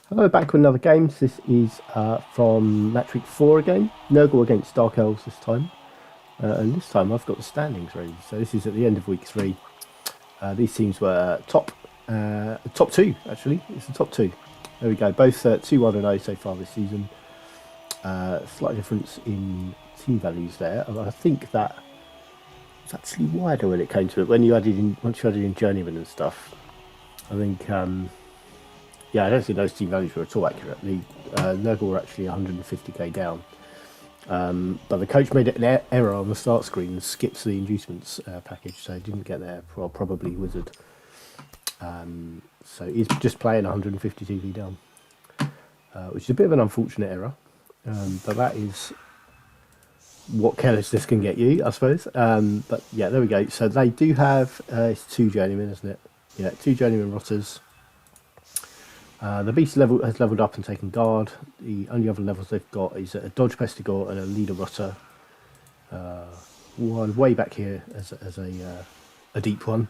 Hello, back with another game. This is from match week 4 again. Nurgle against Dark Elves this time. And this time I've got the standings ready. So this is at the end of week 3. These teams were top 2 actually. It's the top 2. There we go. Both 2-1 and 0 so far this season. Slight difference in team values there. And I think that it's actually wider when it came to it. Once you added in journeyman and stuff. I think yeah, I don't think those team values were at all accurate. The Nurgle were actually 150k down. But the coach made an error on the start screen and skipped the inducements package, so he didn't get there. Well, probably Wizard. So he's just playing 152k down, which is a bit of an unfortunate error. But that is what carelessness can get you, I suppose. But yeah, there we go. So they do have it's 2 journeymen, isn't it? Yeah, 2 journeyman rotters. The beast has leveled up and taken guard. The only other levels they've got is a dodge pestigore and a leader rotter. One way back here as a deep one.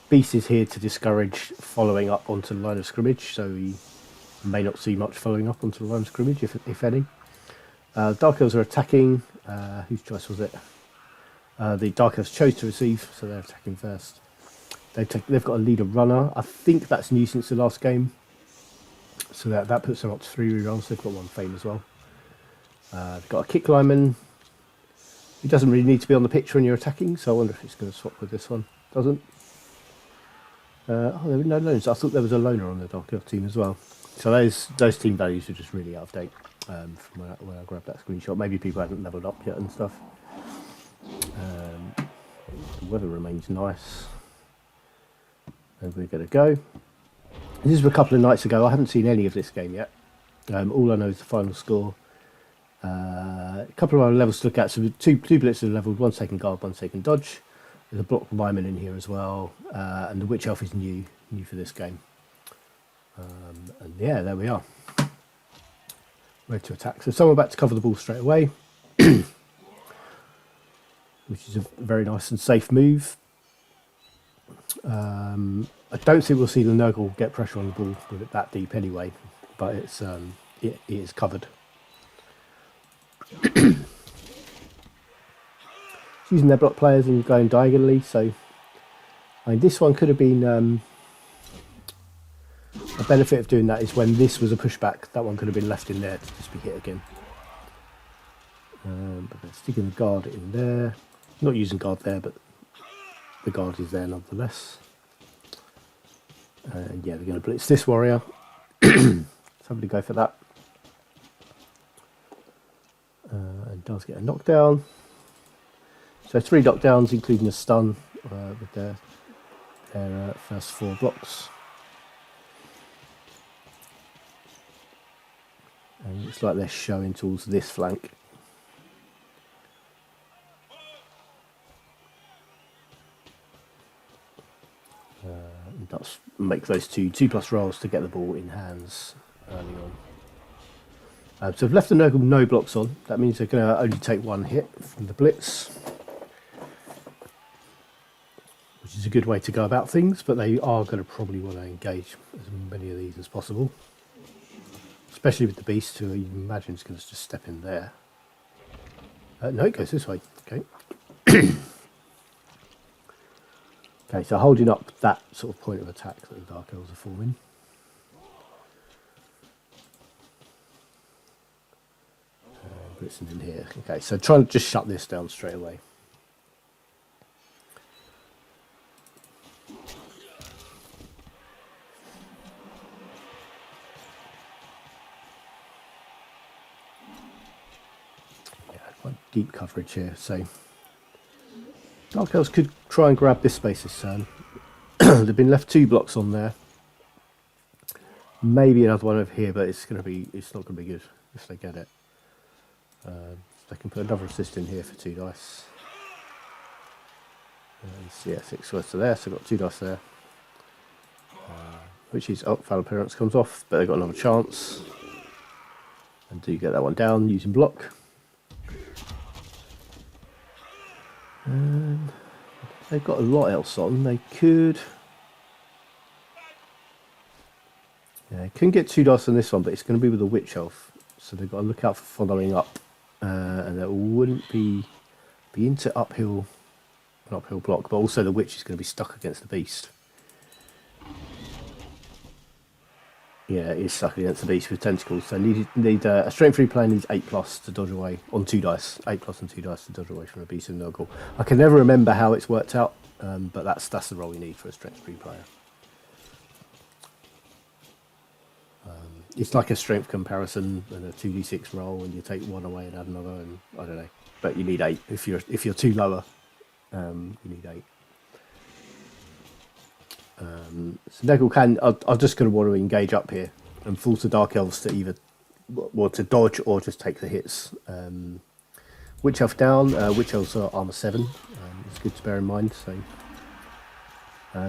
Beast is here to discourage following up onto the line of scrimmage, so we may not see much following up onto the line of scrimmage, if any. Dark Elves are attacking. Whose choice was it? The Dark Elves chose to receive, so they're attacking first. They've got a leader runner. I think that's new since the last game. So that puts them up to 3 rerolls. They've got 1 fame as well. They've got a kick lineman. He doesn't really need to be on the pitch when you're attacking, so I wonder if it's going to swap with this one. Doesn't. Oh, there were no loans. I thought there was a loner on the Dark Elf team as well. So those team values are just really out of date from when I grabbed that screenshot. Maybe people haven't leveled up yet and stuff. The weather remains nice. And we're going to go. This was a couple of nights ago. I haven't seen any of this game yet. All I know is the final score. A couple of other levels to look at. So two blitzers are leveled, 1 taking guard, 1 taking dodge. There's a block lineman in here as well. And the witch elf is new for this game. And yeah, there we are. Ready to attack. So someone about to cover the ball straight away. Which is a very nice and safe move. I don't think we'll see the Nurgle get pressure on the ball with it that deep anyway, but it is covered. Using their block players and going diagonally, so I mean this one could have been a benefit of doing that is when this was a pushback, that one could have been left in there to just be hit again. But they're sticking the guard in there, not using guard there, but the guard is there nonetheless. And yeah, they're going to blitz this warrior. Somebody go for that. And does get a knockdown. So 3 knockdowns, including a stun with their first 4 blocks. And it looks like they're showing towards this flank. And that's make those 2+ rolls to get the ball in hands early on. So I've left the Nurgle no blocks on. That means they're going to only take 1 hit from the blitz, which is a good way to go about things, but they are going to probably want to engage as many of these as possible, especially with the beast, who you imagine is going to just step in there. No, it goes this way. Okay. Okay, so holding up that sort of point of attack that the Dark Elves are forming. Blitzing in here. Okay, so trying to just shut this down straight away. Yeah, quite deep coverage here, so Dark Elves could try and grab this space this turn. They've been left 2 blocks on there. Maybe another one over here, but it's not going to be good if they get it. They can put another assist in here for 2 dice. Yeah, 6 worth to there, so I've got 2 dice there. Which is, oh, foul appearance comes off, but they've got another chance. And do get that one down using block. And they've got a lot else on. They could Yeah, couldn't get 2 dice on this one, but it's going to be with a Witch Elf. So they've got to look out for following up. And that wouldn't be into an uphill block, but also the Witch is going to be stuck against the Beast. Yeah, it is stuck against the Beast with tentacles. So need a strength 3 player needs 8+ to dodge away on 2 dice. 8+ and 2 dice to dodge away from a Beast of Nurgle. I can never remember how it's worked out, but that's the roll you need for a strength 3 player. It's like a strength comparison and a 2d6 roll, and you take 1 away and add another, and I don't know. But you need 8 if you're 2 lower. You need 8. So Nurgle can. I'm just going to want to engage up here and force the Dark Elves to either to dodge or just take the hits. Witch Elf down. Witch Elves are armor 7. It's good to bear in mind. So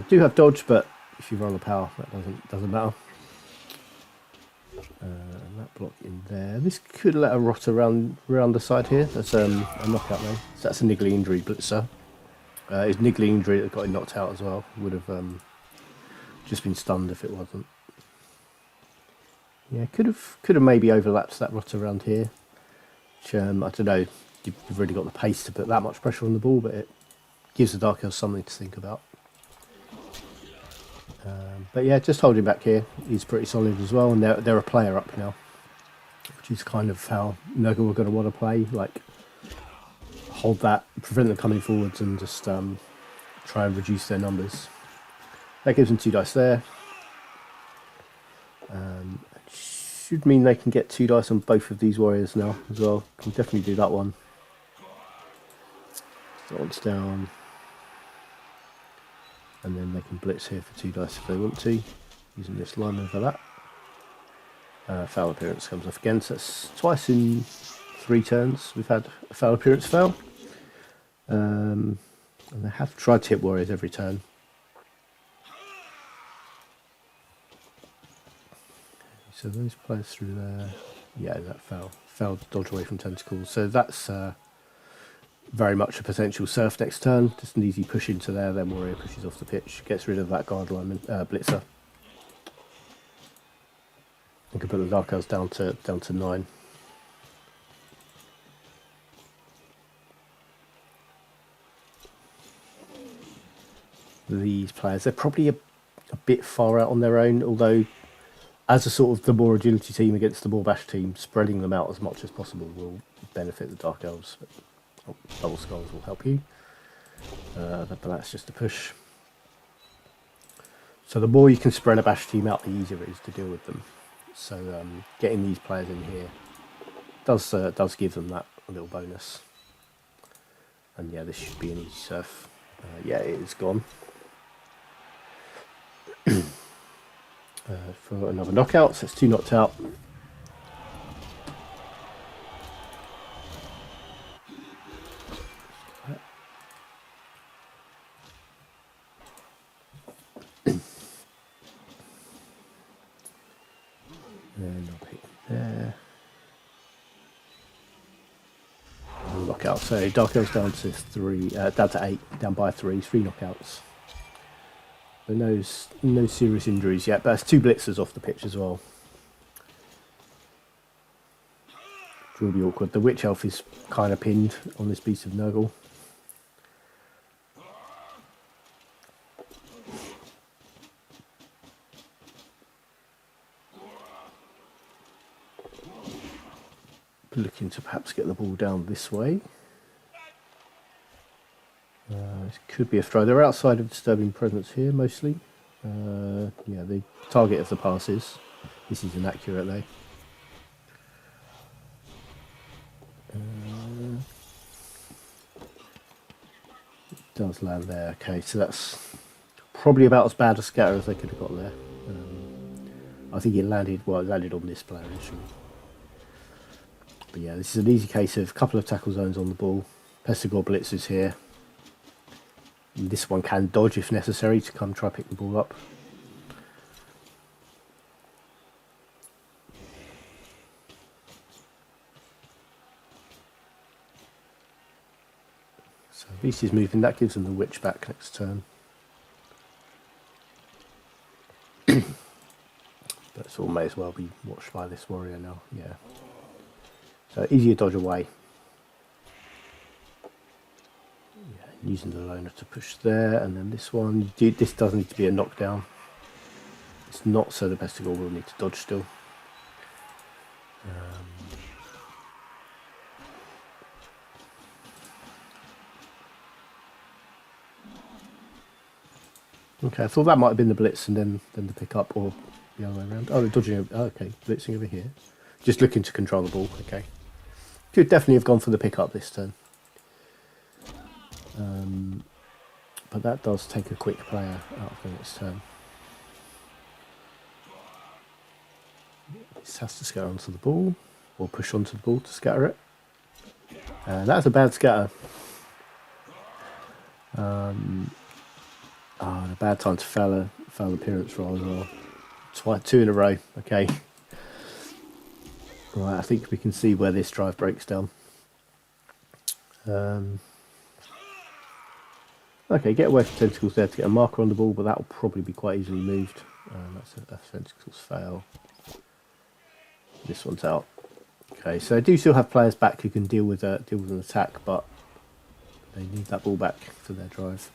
do have dodge, but if you roll a power, that doesn't matter. And that block in there. This could let her rot around the side here. That's a knockout though. So that's a niggly injury blitzer. His niggly injury that got him knocked out as well would have just been stunned if it wasn't. Yeah, could have maybe overlapped that rot around here. Which I don't know. You've really got the pace to put that much pressure on the ball, but it gives the Dark Elves something to think about. But yeah, just holding back here. He's pretty solid as well, and they're a player up now, which is kind of how Nurgle are going to want to play. Like, hold that, prevent them coming forwards, and just try and reduce their numbers. That gives them 2 dice there. Should mean they can get 2 dice on both of these warriors now as well. Can definitely do that one. That one's down. And then they can blitz here for 2 dice if they want to, using this line over that. Foul appearance comes off again, so that's twice in 3 turns we've had a foul appearance fail. And they have tried to hit warriors every turn. So those players through there, yeah, that failed to dodge away from tentacles. So that's very much a potential surf next turn. Just an easy push into there, then warrior pushes off the pitch, gets rid of that guard lineman, blitzer. We can put the Dark Elves down to 9. These players, they're probably a bit far out on their own, although as a sort of the more agility team against the more bash team, spreading them out as much as possible will benefit the Dark Elves. Double Skulls will help you, but that's just a push. So the more you can spread a bash team out, the easier it is to deal with them. So getting these players in here does give them that little bonus. And yeah, this should be an easy surf. Yeah, it is gone. For another knockout, so it's 2 knocked out. And I'll hit there. And knockout. So Dark Elves down to 3, down to 8, down by 3 knockouts. So no serious injuries yet, but that's 2 blitzers off the pitch as well. Which will be awkward. The Witch Elf is kind of pinned on this Beast of Nurgle. Looking to perhaps get the ball down this way. This could be a throw. They're outside of disturbing presence here mostly. Yeah, the target of the pass is. This is inaccurate though. It does land there. Okay, so that's probably about as bad a scatter as they could have got there. I think it landed on this player initially. But yeah, this is an easy case of a couple of tackle zones on the ball. Pestigor blitzers here. And this one can dodge if necessary to come try pick the ball up. So Beast is moving, that gives them the Witch back next turn. But sort of may as well be watched by this warrior now. Yeah. So easier dodge away. Yeah, using the loner to push there, and then this one. This does need to be a knockdown. It's not, so the Pesticle will need to dodge still. Okay, I thought that might have been the blitz and then the pick up, or the other way around. Oh, they're dodging. Oh, okay, blitzing over here. Just looking to control the ball. Okay, could definitely have gone for the pick up this turn. But that does take a quick player out of the next turn. This has to scatter onto the ball, or push onto the ball to scatter it. That's a bad scatter. And a bad time to foul appearance roll as well. Two in a row. Okay. Right, I think we can see where this drive breaks down. Okay, get away from tentacles there to get a marker on the ball, but that will probably be quite easily moved. That's a tentacles fail. This one's out. Okay, so I do still have players back who can deal with an attack, but they need that ball back for their drive.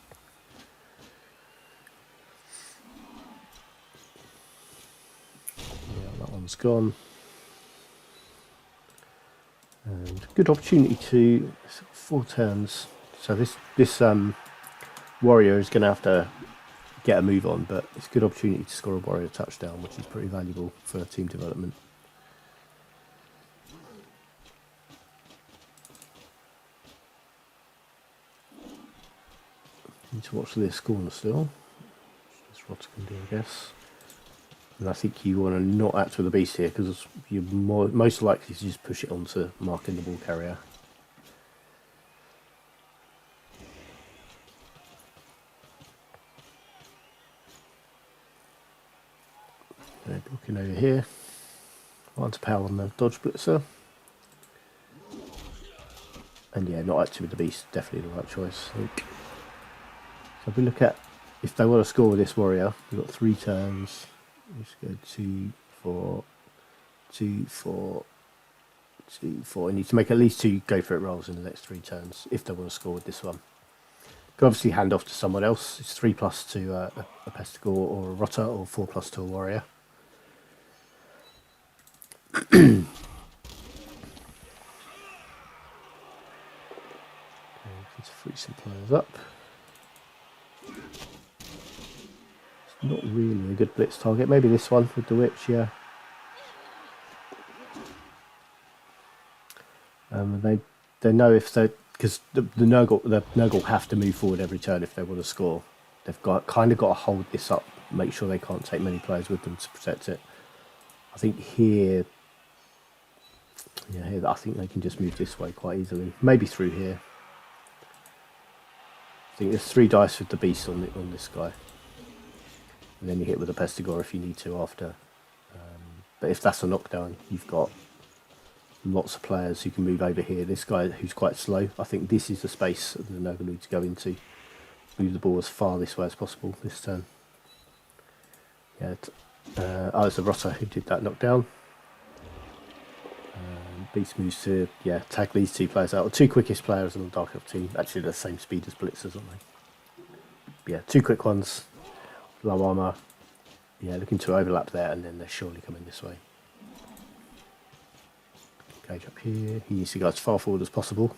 Yeah, that one's gone. And good opportunity to 4 turns. So this warrior is going to have to get a move on, but it's a good opportunity to score a warrior touchdown, which is pretty valuable for team development. Need to watch this corner still. That's what I can do, I guess. And I think you want to not act with the beast here, because you're most likely to just push it onto marking the ball carrier. Blocking over here. Onto power on the dodge blitzer. And yeah, not active with the beast, definitely the right choice, I think. So if we look at, if they want to score with this warrior, we've got 3 turns. Let's go 2, 4, 2, 4, 2, 4. You need to make at least 2 go for it rolls in the next 3 turns if they want to score with this one. You can obviously hand off to someone else. It's 3+ to a Pesticle or a Rotter, or 4+ to a warrior. Okay, let's free some players up. It's not really a good blitz target. Maybe this one with the witch, yeah. They know if they, because the Nurgle have to move forward every turn if they want to score. They've kind of got to hold this up, make sure they can't take many players with them to protect it. I think here, I think they can just move this way quite easily. Maybe through here. I think there's 3 dice with the beast on this guy, and then you hit with a Pestigore if you need to after. But if that's a knockdown, you've got lots of players who can move over here. This guy who's quite slow, I think this is the space that the Nurgle need to go into. Move the ball as far this way as possible this turn. Yeah, it's the Rotter who did that knockdown. Beast moves to tag these 2 players out. The 2 quickest players on the Dark Elf team. Actually, they're the same speed as Blitzers, aren't they? Yeah, 2 quick ones. Low armor. Yeah, looking to overlap there, and then they're surely coming this way. Gauge up here. He needs to go as far forward as possible.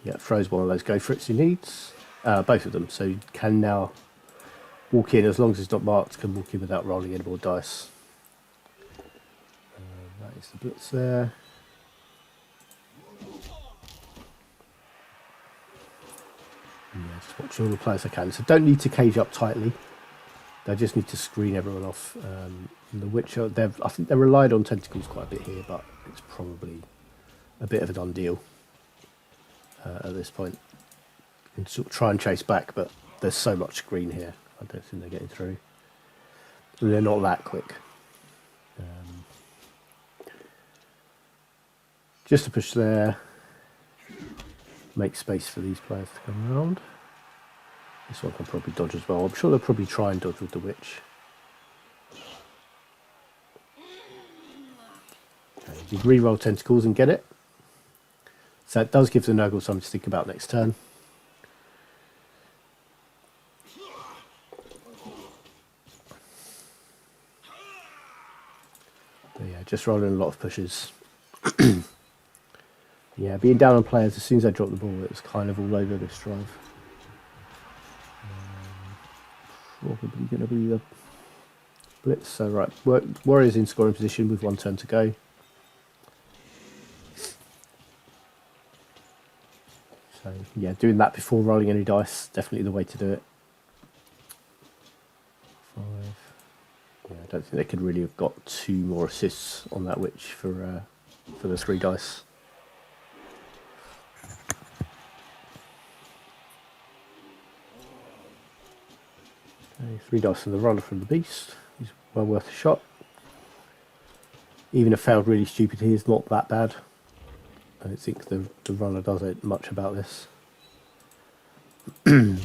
Yeah, throws one of those go for it he needs. Both of them, so you can now walk in, as long as it's not marked, can walk in without rolling any more dice. That is the blitz there. Yeah, just watch all the players I can. So don't need to cage up tightly. They just need to screen everyone off. The Witcher, I think they relied on tentacles quite a bit here, but it's probably a bit of a done deal at this point. You can sort of try and chase back, but there's so much screen here. I don't think they're getting through. And they're not that quick. Just to push there, make space for these players to come around. This one can probably dodge as well. I'm sure they'll probably try and dodge with the witch. Okay, you re-roll tentacles and get it. So it does give the Nurgle something to think about next turn. But yeah, just rolling a lot of pushes. Yeah, being down on players, as soon as I dropped the ball, it was kind of all over this drive. Probably going to be the blitz. So right, Warriors in scoring position with 1 turn to go. So yeah, doing that before rolling any dice, definitely the way to do it. 5. Yeah, I don't think they could really have got 2 more assists on that witch for the 3 dice. Okay, 3 dice from the runner from the beast. He's well worth a shot. Even a failed really stupid here is not that bad. I don't think the runner does it much about this. There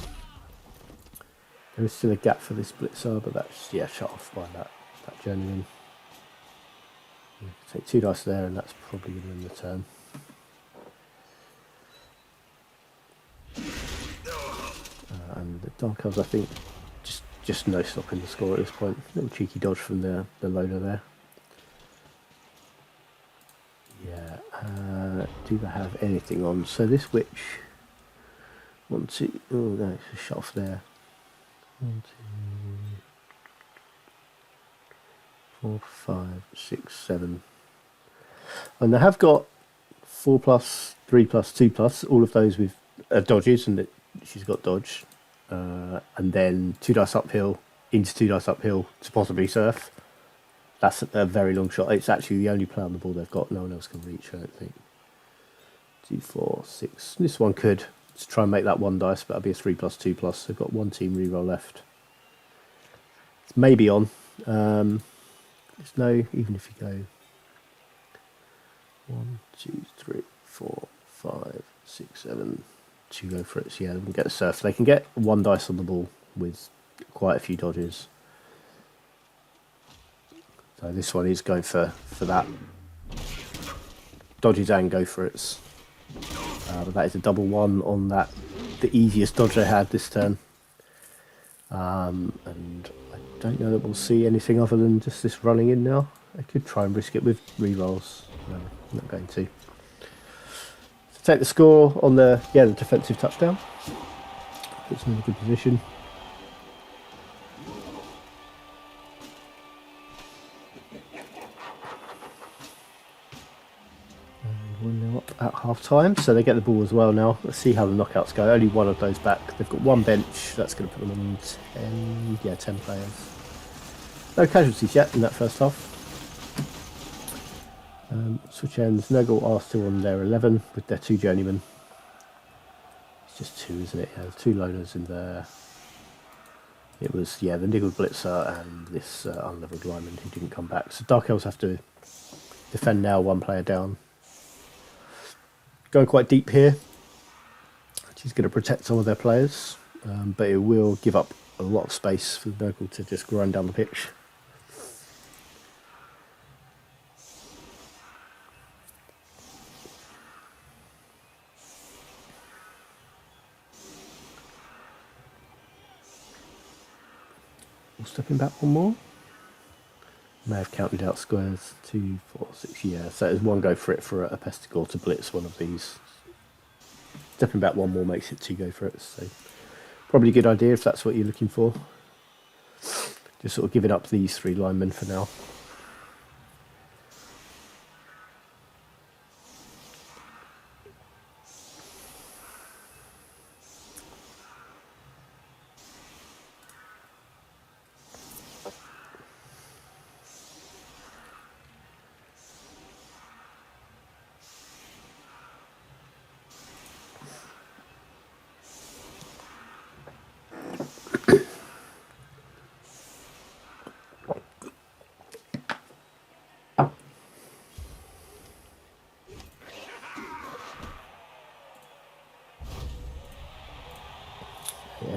is still a gap for this blitzer, but that's shut off by that journeyman. Take 2 dice there, and that's probably going to win the turn. And the Dark Elves, I think, just no stopping the score at this point. Little cheeky dodge from the loner there. Yeah. Do they have anything on? So this witch. 1, 2. Oh no, it's a shut off there. 1, 2, 4, 5, 6, 7. And they have got 4+, 3+, 2+, all of those with dodges, and she's got dodge. And then 2 dice uphill into 2 dice uphill to possibly surf. That's a very long shot. It's actually the only play on the ball they've got. No one else can reach, I don't think. 2, 4, 6. This one could try and make that 1 dice, but that'll be a 3+, 2+. They've got 1 team reroll left. It's maybe on. It's no, even if you go 1, 2, 3, 4, 5, 6, 7. 2 go for it. So yeah, they can get a surf. They can get 1 dice on the ball with quite a few dodges. So this one is going for that. Dodges and go for it. But that is a double 1 on that, the easiest dodge they had this turn. And I don't know that we'll see anything other than just this running in now. I could try and risk it with rerolls. No, I'm not going to. So take the score on the defensive touchdown. Puts them in a good position. We're now up at half time, so they get the ball as well now. Let's see how the knockouts go. Only 1 of those back. They've got 1 bench. That's going to put them on 10 players. No casualties yet in that first half. Switch ends. Nurgle are still on their 11 with their 2 journeymen. It's just 2, isn't it? Yeah, there's 2 loners in there. It was, the niggled blitzer and this unleveled lineman who didn't come back. So Dark Elves have to defend now, 1 player down. Going quite deep here, which is going to protect some of their players, but it will give up a lot of space for the Nurgle to just grind down the pitch. We'll stepping back 1 more. May have counted out squares. 2, 4, 6. Yeah, so there's 1 go for it for a Pestigore to blitz one of these. Stepping back 1 more makes it 2 go for it. So probably a good idea if that's what you're looking for. Just sort of giving up these 3 linemen for now.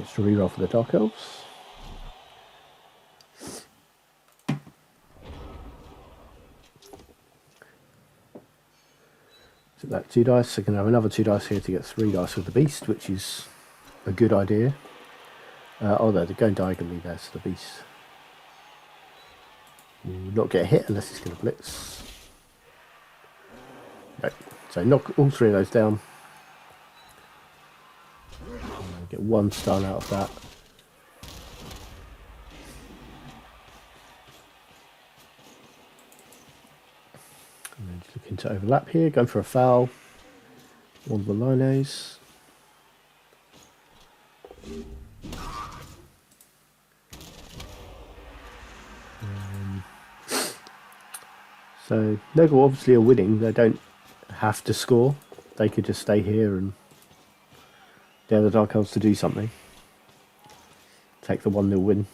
Extra reroll for the Dark Elves. So that 2 dice, so can have another 2 dice here to get 3 dice with the beast, which is a good idea. Although they're going diagonally there, so the beast will not get a hit unless it's going to blitz. No. So knock all 3 of those down. And get 1 stun out of that. And then just looking to overlap here, going for a foul. One of the linos. So Nurgle obviously are winning. They don't have to score. They could just stay here and dare the Dark Elves to do something. Take the 1-0 win.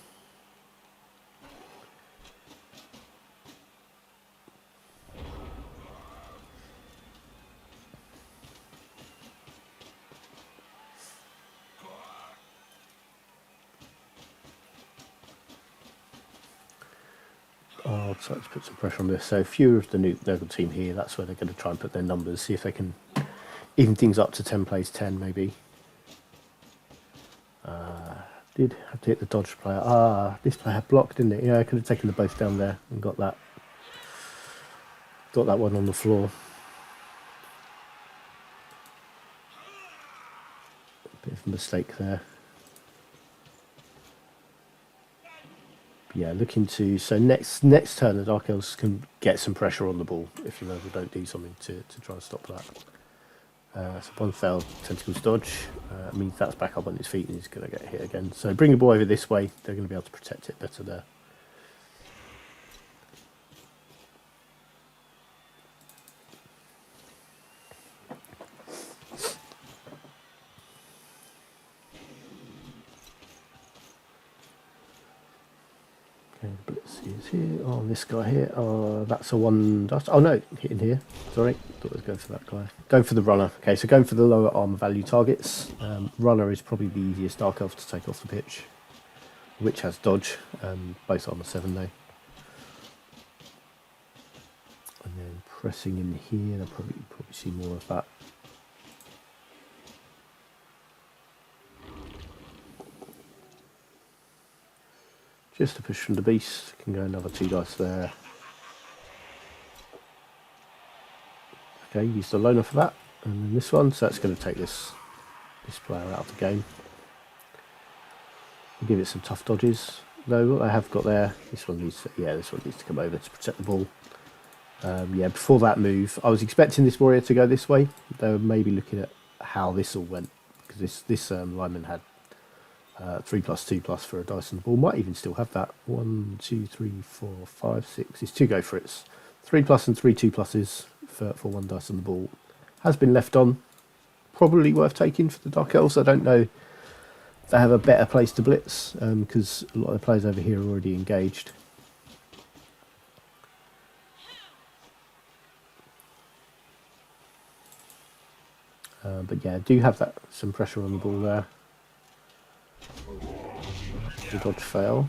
Oh, so let's put some pressure on this. So fewer of the new Nurgle team here. That's where they're going to try and put their numbers. See if they can even things up to 10 plays 10 maybe. Did have to hit the dodge player. This player had blocked, didn't it? Yeah, I could have taken the both down there and got that one on the floor. Bit of a mistake there. Yeah, looking to... So next turn, the Dark Elves can get some pressure on the ball if the Nurgle don't do something to try and stop that. So one failed Tentacles dodge. Means that's back up on his feet and he's going to get hit again. So bring the ball over this way. They're going to be able to protect it better there. Okay, the blitz is here. Oh, this guy here. Oh, that's a 1 dust. Oh no, hitting here. Sorry, thought I was going for that guy. Going for the runner. Okay, so going for the lower armor value targets. Runner is probably the easiest Dark Elf to take off the pitch. Which has dodge. Both armor 7 though. And then pressing in here, they'll probably see more of that. Just to push from the beast, can go another 2 dice there. Okay, use the loner for that, and then this one, so that's going to take this player out of the game. We'll give it some tough dodges, though. What I have got there, this one needs to come over to protect the ball. Yeah, before that move, I was expecting this warrior to go this way. They were maybe looking at how this all went, because this lineman had 3+2+ for a dice on the ball. Might even still have that. 1, 2, 3, 4, 5, 6. It's 2 go for it. 3+ and 3 2+s for 1 dice on the ball. Has been left on. Probably worth taking for the Dark Elves. I don't know if they have a better place to blitz because a lot of the players over here are already engaged. But yeah, do have some pressure on the ball there. The dodge fail.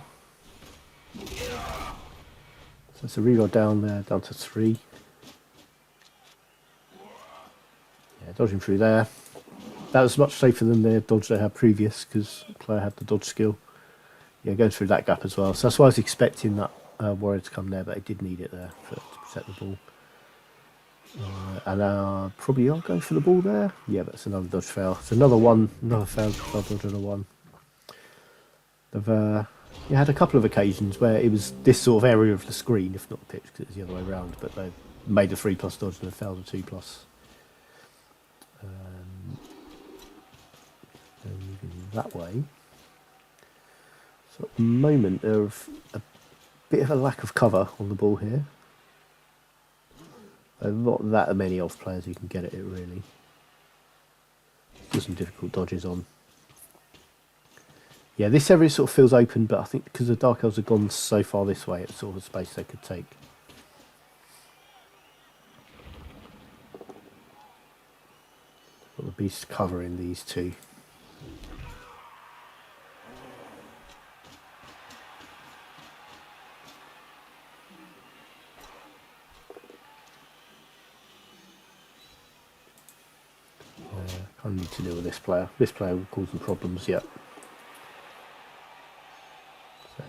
So it's a reroll down there, down to 3. Yeah, dodging through there. That was much safer than the dodge they had previous because Claire had the dodge skill. Yeah, going through that gap as well. So that's why I was expecting that warrior to come there, but I did need it there to protect the ball. And probably I'll go for the ball there. Yeah, that's another dodge fail. It's another failed dodge and a 1. They've had a couple of occasions where it was this sort of area of the screen, if not the pitch, because it was the other way around, but they made a 3+ dodge and they failed a 2+. Moving that way. So at the moment there's a bit of a lack of cover on the ball here. There's not that many off players who can get at it really. There's some difficult dodges on. Yeah, this area sort of feels open, but I think because the Dark Elves have gone so far this way, it's sort of a space they could take. Got the beast covering these 2. I need to deal with this player. This player will cause them problems yet. So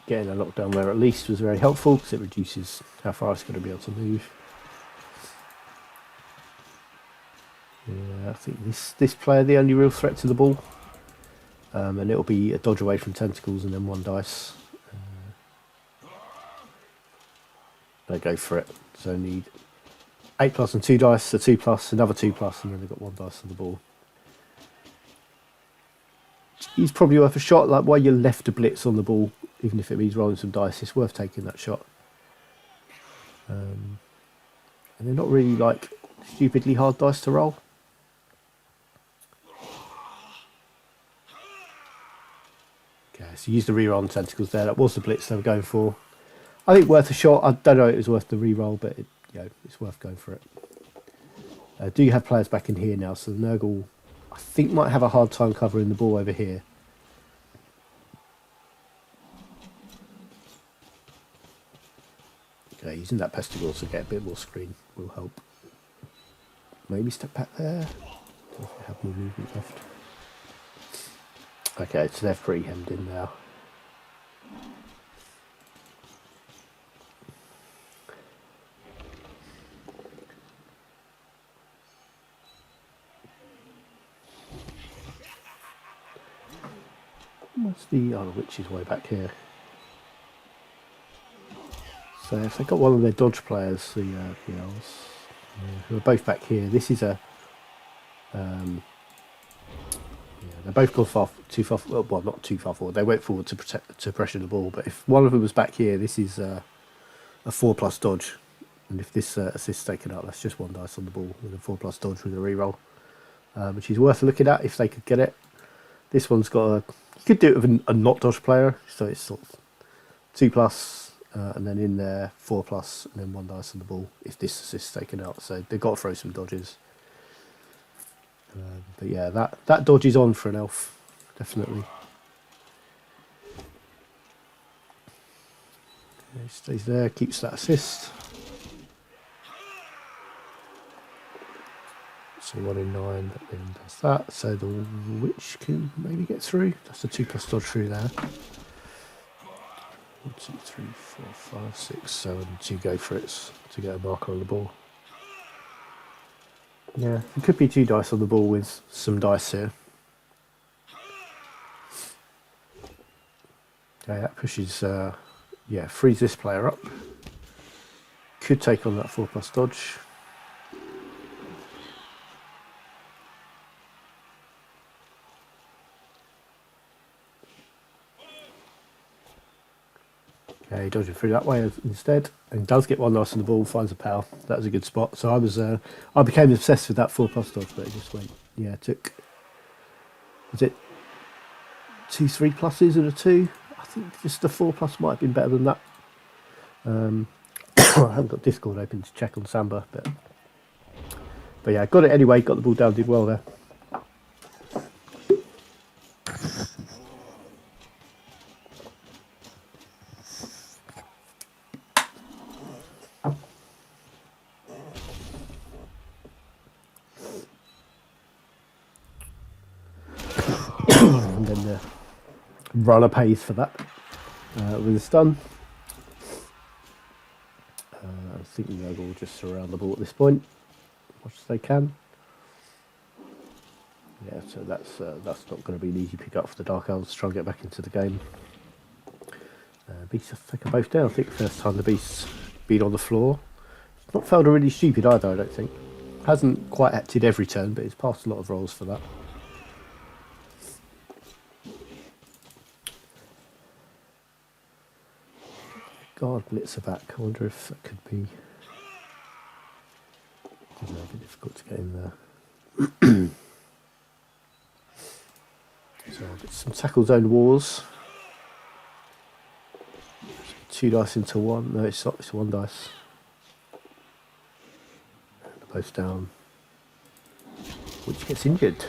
getting a knockdown there at least was very helpful because it reduces how far it's going to be able to move. Yeah, I think this player the only real threat to the ball, and it'll be a dodge away from tentacles and then 1 dice. They go for it. So need 8+ and 2 dice, a 2+, another 2+, and then they've got 1 dice on the ball. He's probably worth a shot. Like, while you're left to blitz on the ball, even if it means rolling some dice, it's worth taking that shot. And they're not really like stupidly hard dice to roll. Okay, so use the reroll on tentacles there. That was the blitz they were going for. I think worth a shot. I don't know if it was worth the reroll, but it's worth going for it. Do you have players back in here now? So the Nurgle, I think, might have a hard time covering the ball over here. Okay, using that pesticle to get a bit more screen will help. Maybe step back there. If we have more movement left. Okay, so they're pretty hemmed in now. What's the witch's way back here? So if they've got one of their dodge players, the Elves, who are both back here, this is a they're both gone too far. Well, not too far forward. They went forward to pressure the ball. But if one of them was back here, this is a 4+ dodge, and if this assist's taken out, that's just 1 dice on the ball with a 4+ dodge with a reroll, which is worth looking at if they could get it. This one's got a. You could do it with a not dodge player, so it's sort of 2+, and then in there 4+, and then 1 dice on the ball if this assist's taken out. So they've got to throw some dodges. But yeah, that dodge is on for an elf, definitely. Okay, stays there, keeps that assist. So 1 in 9, that then does that. So the witch can maybe get through. That's a 2+ dodge through there. 1, 2, 3, 4, 5, 6, 7. 2 go for it to get a marker on the ball. Yeah, it could be 2 dice on the ball with some dice here. Okay, that pushes, frees this player up. Could take on that 4+ dodge. Okay, dodging through that way instead, and does get 1 dice on the ball, finds a pal. That was a good spot. So I became obsessed with that 4+ dodge, but it just went. Yeah, it took. Was it 2 3+ and a 2? I think just the 4+ might have been better than that. I haven't got Discord open to check on Samba, but yeah, got it anyway. Got the ball down, did well there. And then the runner pays for that with a stun. I think Nurgle will just surround the ball at this point, as much as they can. Yeah, so that's not going to be an easy pick up for the Dark Elves to try and get back into the game. Beasts, I think, are both down. I think the first time the Beast's been on the floor. It's not felt really stupid either, I don't think. Hasn't quite acted every turn, but it's passed a lot of rolls for that. Guard Blitzer back. I wonder if that could be a bit difficult to get in there. So some tackle zone wars. 2 dice into 1. No, it's not. It's 1 dice. And the post down, which gets injured.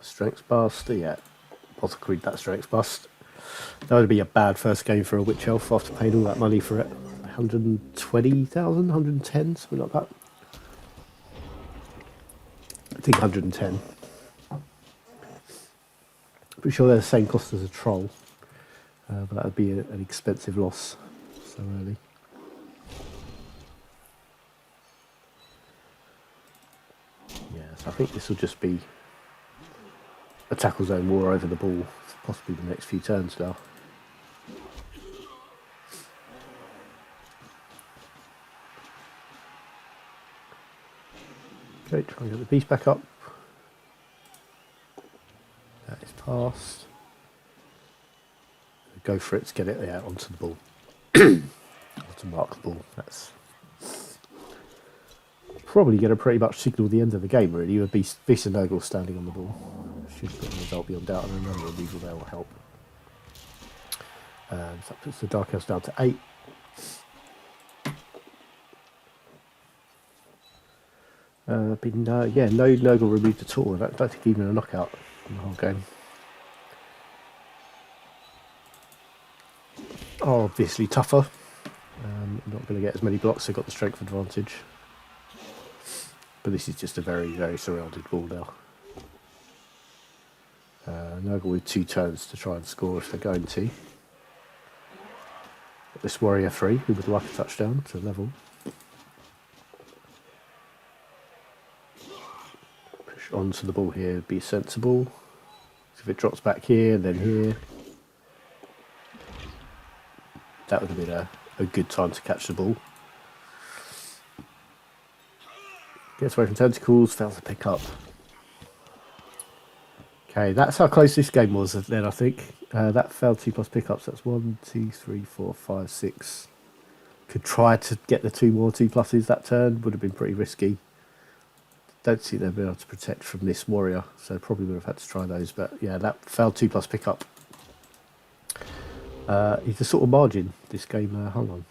Strength bust. Yeah, Apothecary that strength bust. That would be a bad first game for a Witch Elf after paying all that money for it. 120,000, 110, something like that. I think 110. Pretty sure they're the same cost as a troll, but that would be an expensive loss so early. Yeah, so I think this will just be a tackle zone war over the ball for possibly the next few turns now. Okay, try and get the beast back up. That is passed. Go for it to get it onto the ball. To mark the ball. That's probably going to pretty much signal the end of the game, really, with Beast and Nurgle standing on the ball. Should get the result beyond doubt, and another removal there will help. So that puts the Dark Elves down to 8. No Nurgle removed at all. I don't think even a knockout in the whole game. Obviously tougher. Not going to get as many blocks, so got the strength advantage. But this is just a very, very surrounded ball now. Nurgle with 2 turns to try and score if they're going to. Got this warrior free, who would like a touchdown to level. Push onto the ball here, be sensible. If it drops back here, then here. That would have been a good time to catch the ball. Gets away from tentacles, fails to pick up. Okay, that's how close this game was then, I think. That failed 2+ pickups. That's 1, 2, 3, 4, 5, 6. Could try to get the 2 more 2+s that turn. Would have been pretty risky. Don't see they'll be able to protect from this warrior, so probably would have had to try those. But yeah, that failed 2+ pickup. It's a sort of margin this game hung on.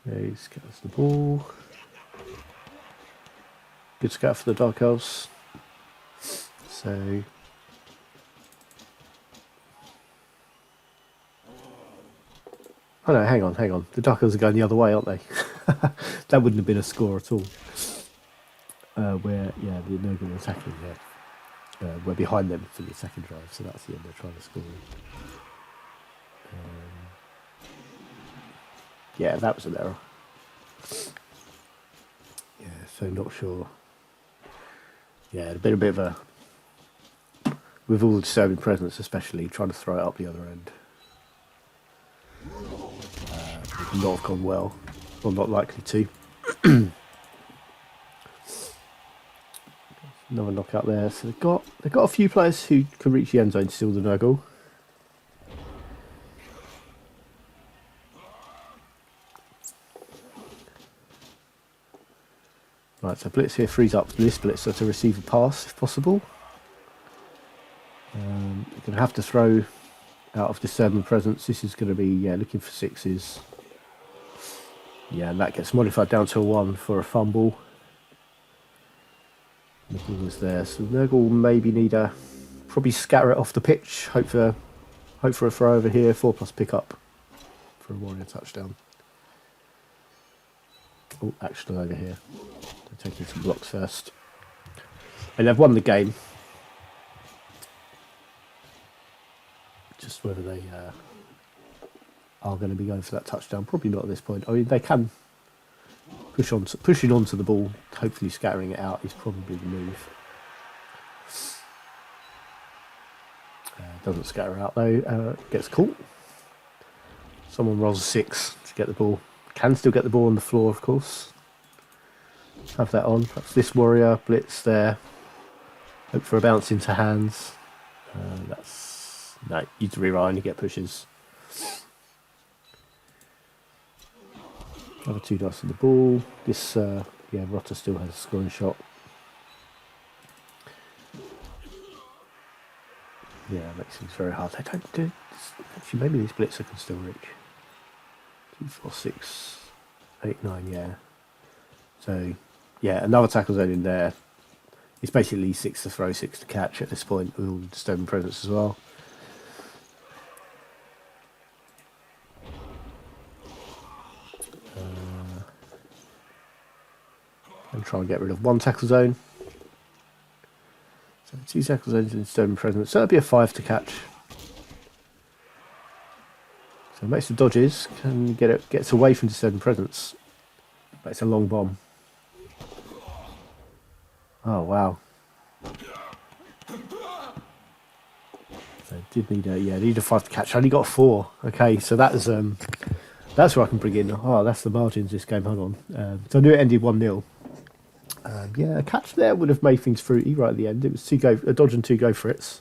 Yeah, he scatters the ball. Good scout for the Dark Elves. So oh no, hang on. The Dark Elves are going the other way, aren't they? That wouldn't have been a score at all. Where, yeah, the Nurgle are attacking there. We're behind them for the second drive, so that's the end they're trying to score. Yeah, that was an error. Yeah, so not sure. Yeah, a bit of a... With all the disturbing presence especially, trying to throw it up the other end. Would not have gone well. Well, not likely to. Another knockout there. So they've got a few players who can reach the end zone to steal the Nurgle. Right, so Blitz here frees up this Blitzer to receive a pass if possible. You're going to have to throw out of disturbing presence. This is going to be, looking for 6s. Yeah, and that gets modified down to a 1 for a fumble. The ball is there, so Nurgle will maybe need probably scatter it off the pitch. Hope for a throw over here. 4+ pickup for a warrior touchdown. Oh, action over here. They're taking some blocks first. And they've won the game. Just whether they are going to be going for that touchdown. Probably not at this point. I mean, they can pushing onto the ball, hopefully scattering it out is probably the move. Doesn't scatter out though. Gets caught. Someone rolls a 6 to get the ball. Can still get the ball on the floor, of course. Have that on. That's this warrior blitz there. Hope for a bounce into hands. No. You rewind. You get pushes. Another 2 dice on the ball. This Rotter still has a scoring shot. Yeah, makes things very hard. They don't do. Actually, maybe these blitzer can still reach. 2, 4, 6, 8, 9. Yeah. So, yeah, another tackle zone in there. It's basically 6 to throw, 6 to catch at this point with all the disturbing presence as well. And try and get rid of 1 tackle zone. So 2 tackle zones and disturbing presence. So that'd be a 5 to catch. So it makes the dodges, can get it, gets away from disturbing presence. But it's a long bomb. Oh wow. So did need a need a 5 to catch. I only got a 4. Okay, so that's where I can bring in. Oh, that's the margins this game. Hold on. So I knew it ended 1-0. Yeah, a catch there would have made things fruity right at the end. It was a dodge and 2 go for it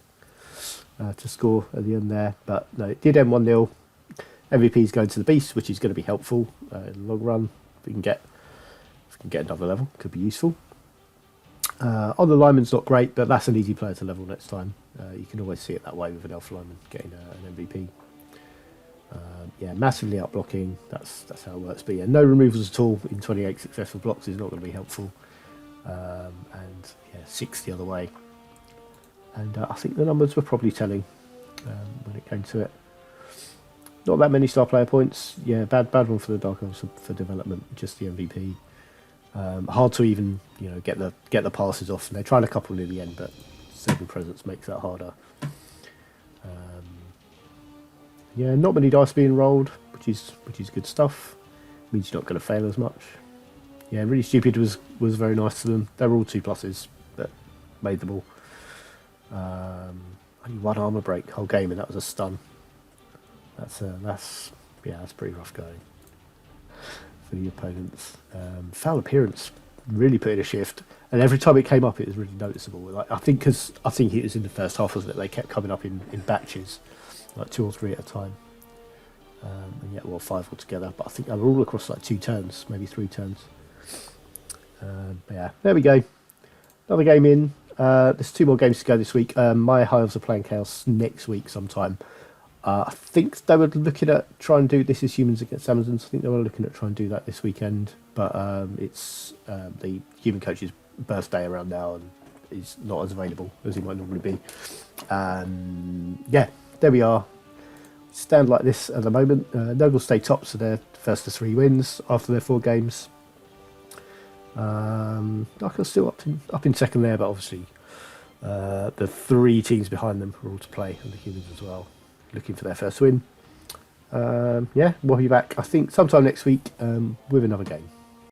to score at the end there. But no, it did end 1-0. MVP is going to the beast, which is going to be helpful in the long run. If we can get another level, could be useful. On the lineman's not great, but that's an easy player to level next time. You can always see it that way with an elf lineman getting an MVP. Yeah, massively out blocking. That's how it works. But yeah, no removals at all in 28 successful blocks is not going to be helpful. And yeah, 6 the other way. And I think the numbers were probably telling when it came to it. Not that many star player points. Yeah, bad one for the Dark Elves for development. Just the MVP. Hard to even get the passes off. And they tried a couple near the end, but Seven Presence makes that harder. Yeah, not many dice being rolled, which is good stuff. Means you're not going to fail as much. Yeah, really stupid was very nice to them. They were all 2+, but made them all. Only 1 armor break whole game, and that was a stun. That's pretty rough going for the opponents. Foul appearance really put in a shift, and every time it came up, it was really noticeable. Like I think it was in the first half, wasn't it? They kept coming up in batches, like 2 or 3 at a time, and yet 5 altogether. But I think they were all across like 2 turns, maybe 3 turns. But yeah, there we go. Another game in. There's 2 more games to go this week. My High Elves are playing Chaos next week sometime. I think they were looking at trying to do This Is Humans Against Amazons. I think they were looking at trying to do that this weekend, but it's the human coach's birthday around now and is not as available as he might normally be. Yeah, there we are. Stand like this at the moment. Nurgle stay top, so they're first to 3 wins after their 4 games. Nurgle's still up in second there, but obviously the 3 teams behind them are all to play, and the humans as well, looking for their first win. Yeah, we'll be back, I think, sometime next week with another game.